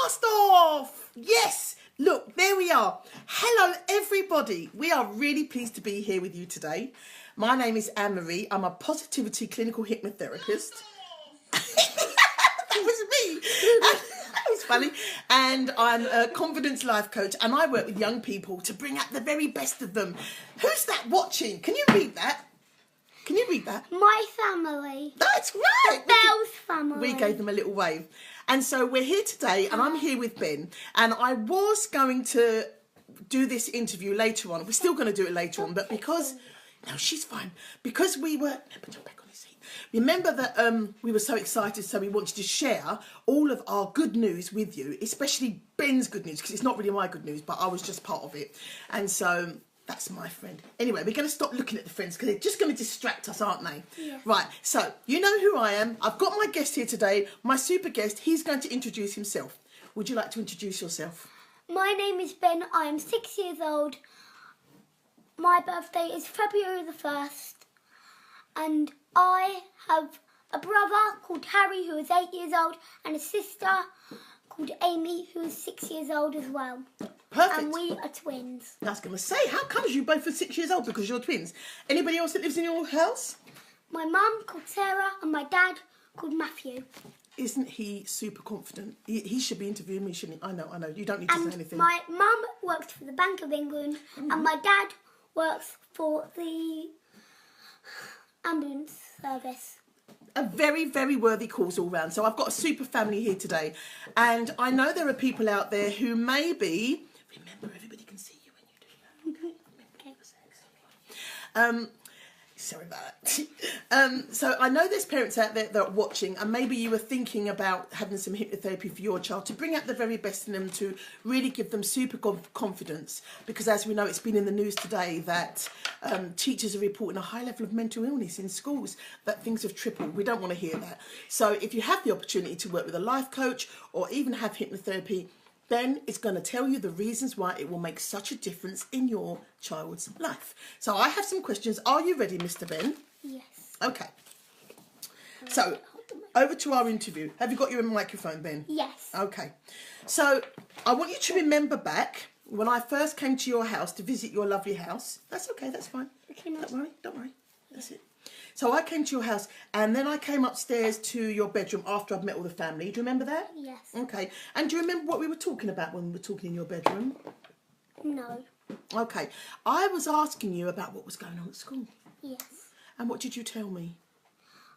Blast off! Yes! Look, there we are. Hello, everybody. We are really pleased to be here with you today. My name is Anne-Marie. I'm a positivity clinical hypnotherapist. That was me. That was funny. And I'm a confidence life coach, and I work with young people to bring out the very best of them. Who's that watching? Can you read that? Can you read that? My family. That's right. Bell's family. We gave them a little wave. And so we're here today, and I'm here with Ben. And I was going to do this interview later on. We're still going to do it later on, but because... No, she's fine. Because we were... Jump back on his seat. Remember that we were so excited, so we wanted to share all of our good news with you, especially Ben's good news, because it's not really my good news, but I was just part of it. And so... That's my friend. Anyway, we're going to stop looking at the friends because they're just going to distract us, aren't they? Yeah. Right, so you know who I am. I've got my guest here today, my super guest. He's going to introduce himself. Would you like to introduce yourself? My name is Ben. I am 6 years old. My birthday is February the 1st. And I have a brother called Harry who is 8 years old and a sister called Amy who is 6 years old as well. Perfect. And we are twins. I was going to say, how comes you both are 6 years old? Because you're twins. Anybody else that lives in your house? My mum called Sarah and my dad called Matthew. Isn't he super confident? He should be interviewing me, shouldn't he? I know. You don't need to say anything. My mum works for the Bank of England and my dad works for the ambulance service. A very, very worthy cause all round. So I've got a super family here today. And I know there are people out there who maybe... Remember, everybody can see you when you do that. Okay. Sorry about that. So I know there's parents out there that are watching, and maybe you were thinking about having some hypnotherapy for your child to bring out the very best in them, to really give them super confidence. Because as we know, it's been in the news today that teachers are reporting a high level of mental illness in schools, that things have tripled. We don't want to hear that. So if you have the opportunity to work with a life coach or even have hypnotherapy, Ben is going to tell you the reasons why it will make such a difference in your child's life. So I have some questions. Are you ready, Mr. Ben? Yes. Okay. So, over to our interview. Have you got your microphone, Ben? Yes. Okay. So, I want you to remember back when I first came to your house to visit your lovely house. That's okay, that's fine. Okay, Don't worry. That's it. So I came to your house and then I came upstairs to your bedroom after I'd met all the family. Do you remember that? Yes. Okay. And do you remember what we were talking about when we were talking in your bedroom? No. Okay. I was asking you about what was going on at school. Yes. And what did you tell me?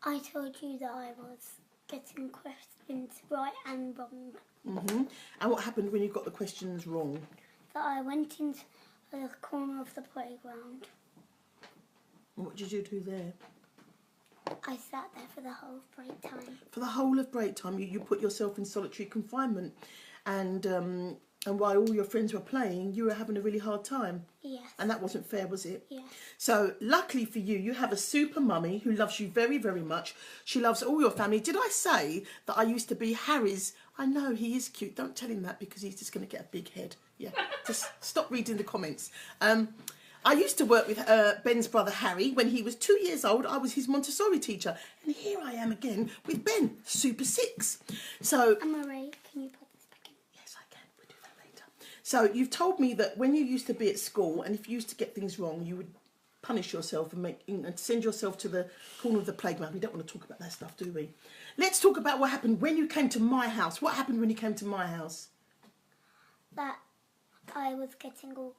I told you that I was getting questions right and wrong. Mm-hmm. And what happened when you got the questions wrong? That I went into the corner of the playground. And what did you do there? I sat there for the whole of break time. For the whole of break time, you put yourself in solitary confinement, and while all your friends were playing, you were having a really hard time. Yes. And that wasn't fair, was it? Yes. So luckily for you, you have a super mummy who loves you very, very much. She loves all your family. Did I say that I used to be Harry's? I know, he is cute. Don't tell him that because he's just going to get a big head. Yeah, just stop reading the comments. I used to work with Ben's brother Harry when he was 2 years old. I was his Montessori teacher. And here I am again with Ben, Super 6. So... Anne-Marie, can you put this back in? Yes, I can. We'll do that later. So you've told me that when you used to be at school and if you used to get things wrong, you would punish yourself and send yourself to the corner of the playground. We don't want to talk about that stuff, do we? Let's talk about what happened when you came to my house. What happened when you came to my house? That I was getting all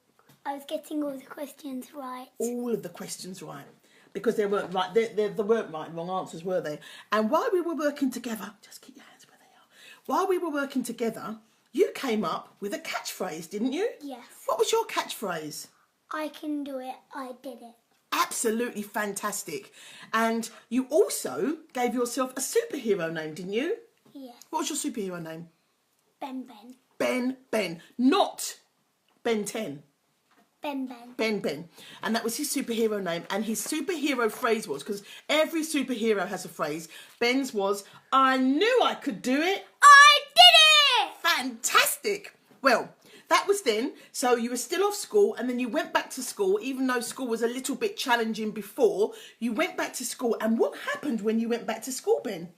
the questions right. All of the questions right. Because they weren't right. They weren't right and wrong answers, were they? And while we were working together, just keep your hands where they are. While we were working together, you came up with a catchphrase, didn't you? Yes. What was your catchphrase? I can do it. I did it. Absolutely fantastic. And you also gave yourself a superhero name, didn't you? Yes. What was your superhero name? Ben. Ben. Not Ben 10. Ben. And that was his superhero name. And his superhero phrase was, because every superhero has a phrase, Ben's was, I knew I could do it. I did it! Fantastic. Well, that was then. So you were still off school and then you went back to school, even though school was a little bit challenging before. You went back to school. And what happened when you went back to school, Ben?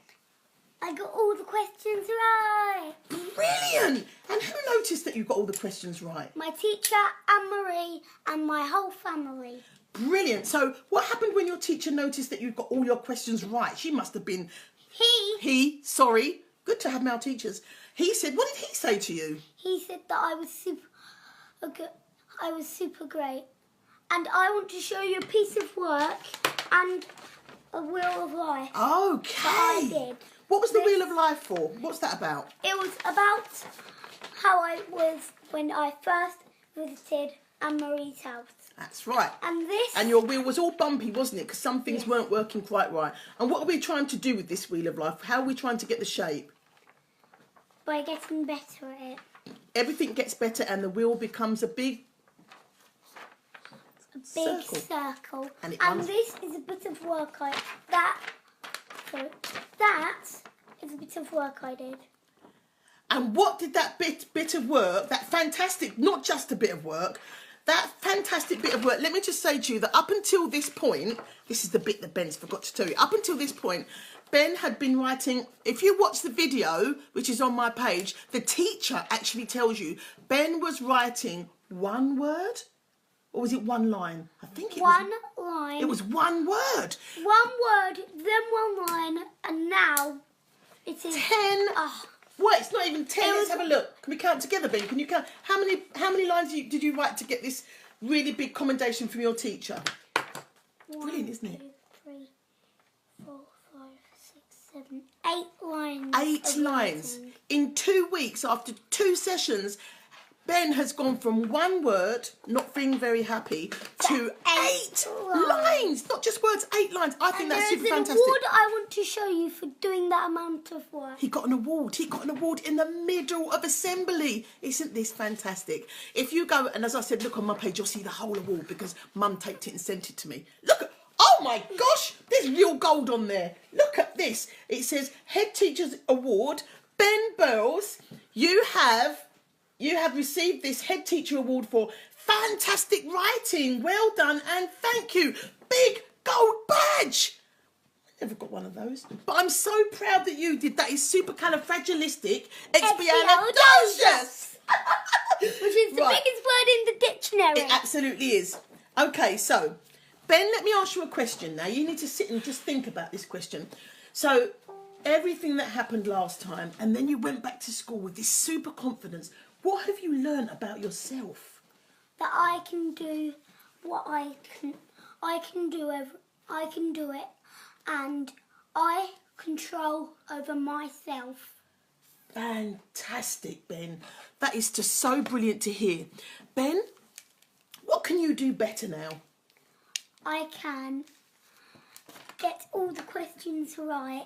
I got all the questions right. Brilliant. Brilliant. And who noticed that you got all the questions right? My teacher, Anne-Marie, and my whole family. Brilliant. So what happened when your teacher noticed that you got all your questions right? She must have been... Sorry. Good to have male teachers. He said, what did he say to you? He said that I was super great. And I want to show you a piece of work and a wheel of life. Okay. That I did. What was the wheel of life for? What's that about? It was about how I was when I first visited Anne-Marie's house. That's right. And this... And your wheel was all bumpy, wasn't it? Because some things weren't working quite right. And what are we trying to do with this wheel of life? How are we trying to get the shape? By getting better at it. Everything gets better and the wheel becomes a big circle. And this is a bit of work that is a bit of work I did. And what did that bit of work, that fantastic, not just a bit of work, that fantastic bit of work, let me just say to you that up until this point, this is the bit that Ben's forgot to tell you, up until this point, Ben had been writing, if you watch the video, which is on my page, the teacher actually tells you Ben was writing one word, or was it one line? I think it was one line. It was one word. One word, then one line, and now it is 10. What? It's not even 10. Let's have a look. Can we count together, Ben? Can you count? How many lines did you write to get this really big commendation from your teacher? Brilliant, isn't it? 1, 2, 3, 4, 5, 6, 7, 8 lines. 8 lines. Writing. In 2 weeks, after 2 sessions, Ben has gone from one word, not feeling very happy, to 8 lines. Not just words, 8 lines. I think that's super fantastic. There's an award I want to show you for doing that amount of work. He got an award. He got an award in the middle of assembly. Isn't this fantastic? If you go, and as I said, look on my page, you'll see the whole award because Mum taped it and sent it to me. Look at, oh my gosh, there's real gold on there. Look at this. It says, Head Teacher's Award, Ben Burles, you have received this Head Teacher Award for fantastic writing. Well done and thank you. Big gold badge. I never got one of those. But I'm so proud that you did. That is supercalifragilistic expialidocious. Which is the biggest word in the dictionary. It absolutely is. Okay, so, Ben, let me ask you a question now. You need to sit and just think about this question. So, everything that happened last time, and then you went back to school with this super confidence. What have you learned about yourself? That I can do what I can do it, and I control over myself. Fantastic, Ben. That is just so brilliant to hear. Ben, what can you do better now? I can get all the questions right.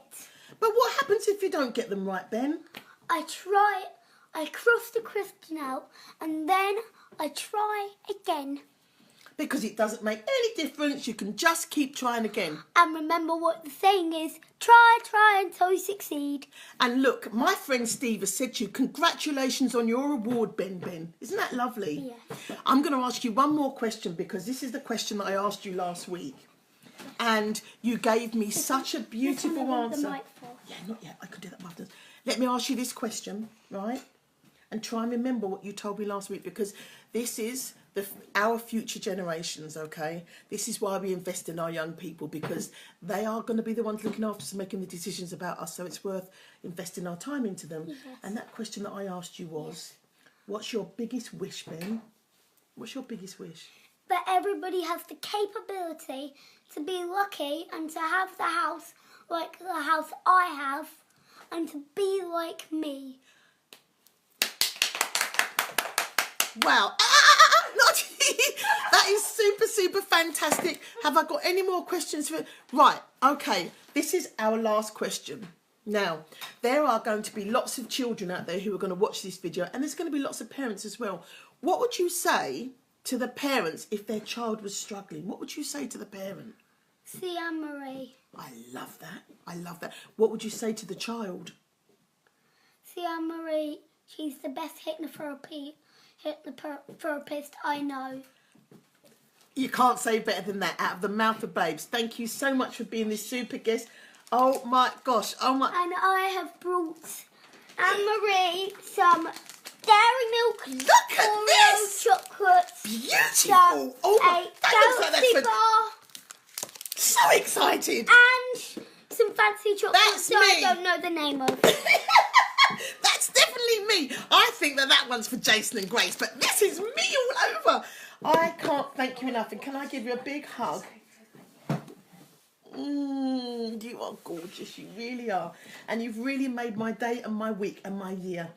But what happens if you don't get them right, Ben? I cross the question out and then I try again. Because it doesn't make any difference. You can just keep trying again. And remember what the saying is, try until you succeed. And look, my friend Steve has said to you, congratulations on your award, Ben. Isn't that lovely? Yes. I'm going to ask you one more question because this is the question that I asked you last week. And you gave me such a beautiful answer. Yeah, not yet. I could do that afterwards. Let me ask you this question, right? And try and remember what you told me last week because this is our future generations, okay? This is why we invest in our young people because they are going to be the ones looking after us and making the decisions about us. So it's worth investing our time into them. Yes. And that question that I asked you was, what's your biggest wish, Ben? What's your biggest wish? That everybody has the capability to be lucky and to have the house like the house I have and to be like me. Wow. That is super fantastic. Have I got any more questions for Right, okay. This is our last question. Now, there are going to be lots of children out there who are going to watch this video and there's going to be lots of parents as well. What would you say to the parents if their child was struggling? What would you say to the parent? See Anne-Marie. I love that. I love that. What would you say to the child? See Anne-Marie. She's the best hypnotherapist I know. You can't say better than that out of the mouth of babes. Thank you so much for being this super guest. Oh my gosh. Oh my. And I have brought Anne-Marie some Look at Oreo this! chocolates. Beautiful! Oh my, that looks like Galaxy that's bar. so excited! And some fancy chocolates That's that I me. don't know the name of. That's definitely me. I think that one's for Jason and Grace, but this is me all over. I can't thank you enough, and can I give you a big hug? You are gorgeous, you really are. And you've really made my day and my week and my year.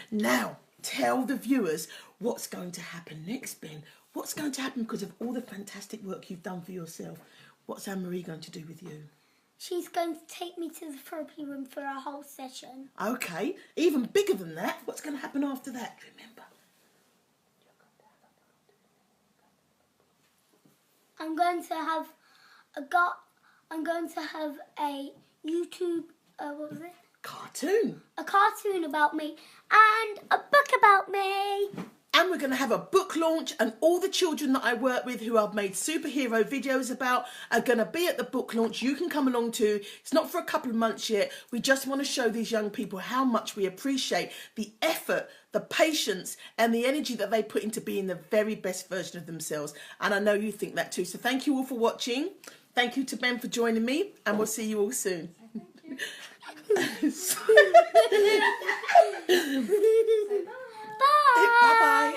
Now, tell the viewers what's going to happen next, Ben. What's going to happen because of all the fantastic work you've done for yourself? What's Anne-Marie going to do with you? She's going to take me to the therapy room for a whole session. Okay, even bigger than that, what's going to happen after that? Remember? I'm going to have a YouTube, what was it? Cartoon. A cartoon about me and a book about me. And we're going to have a book launch, and all the children that I work with who I've made superhero videos about are going to be at the book launch. You can come along too. It's not for a couple of months yet. We just want to show these young people how much we appreciate the effort, the patience and the energy that they put into being the very best version of themselves. And I know you think that too. So thank you all for watching. Thank you to Ben for joining me, and we'll see you all soon. Bye. Bye-bye.